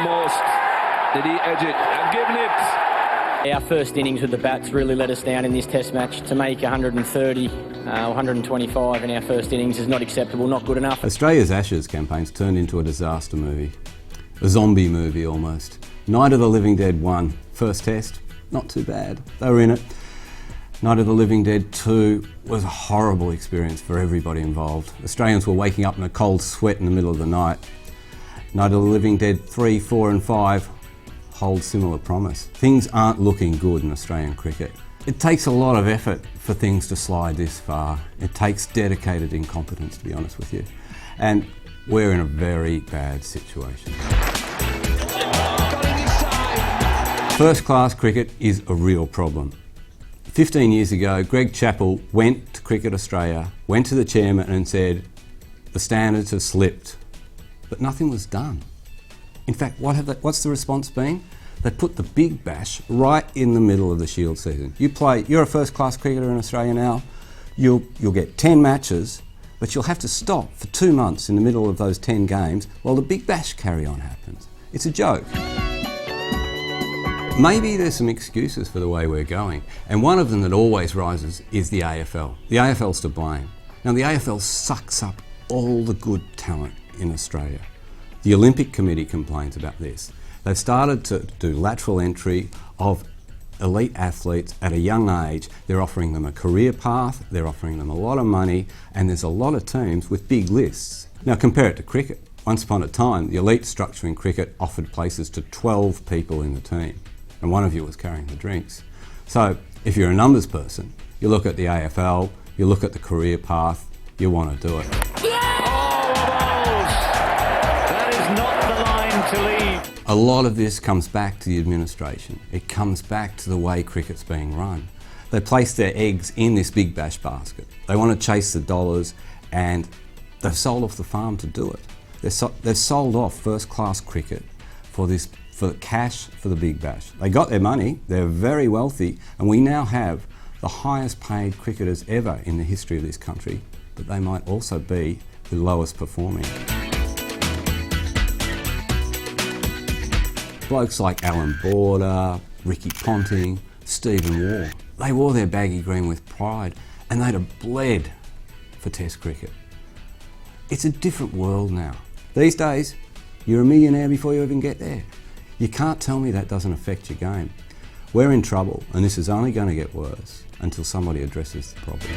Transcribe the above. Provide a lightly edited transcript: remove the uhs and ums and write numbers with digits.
almost. Did he edge it? And given it. Our first innings with the bats really let us down in this test match. To make 130 or 125 in our first innings is not acceptable, not good enough. Australia's Ashes campaign's turned into a disaster movie. A zombie movie almost. Night of the Living Dead 1, first test, not too bad. They were in it. Night of the Living Dead 2 was a horrible experience for everybody involved. Australians were waking up in a cold sweat in the middle of the night. Night of the Living Dead 3, 4 and 5 hold similar promise. Things aren't looking good in Australian cricket. It takes a lot of effort for things to slide this far. It takes dedicated incompetence, to be honest with you. And we're in a very bad situation. First class cricket is a real problem. 15 years ago, Greg Chappell went to Cricket Australia, went to the chairman and said, the standards have slipped, but nothing was done. In fact, what's the response been? They put the Big Bash right in the middle of the Shield season. You're a first class cricketer in Australia now, you'll get 10 matches, but you'll have to stop for 2 months in the middle of those 10 games while the Big Bash carry-on happens. It's a joke. Maybe there's some excuses for the way we're going, and one of them that always rises is the AFL. The AFL's to blame. Now, the AFL sucks up all the good talent in Australia. The Olympic Committee complains about this. They've started to do lateral entry of elite athletes at a young age. They're offering them a career path, they're offering them a lot of money, and there's a lot of teams with big lists. Now, compare it to cricket. Once upon a time, the elite structure in cricket offered places to 12 people in the team, and one of you was carrying the drinks. So if you're a numbers person, you look at the AFL, you look at the career path, you want to do it. That is not the line to leave. A lot of this comes back to the administration. It comes back to the way cricket's being run. They place their eggs in this Big Bash basket. They want to chase the dollars, and they've sold off the farm to do it. They've sold off first-class cricket for cash for the Big Bash. They got their money, they're very wealthy, and we now have the highest paid cricketers ever in the history of this country, but they might also be the lowest performing. Blokes like Alan Border, Ricky Ponting, Stephen Waugh, they wore their baggy green with pride, and they'd have bled for Test cricket. It's a different world now. These days, you're a millionaire before you even get there. You can't tell me that doesn't affect your game. We're in trouble, and this is only going to get worse until somebody addresses the problem.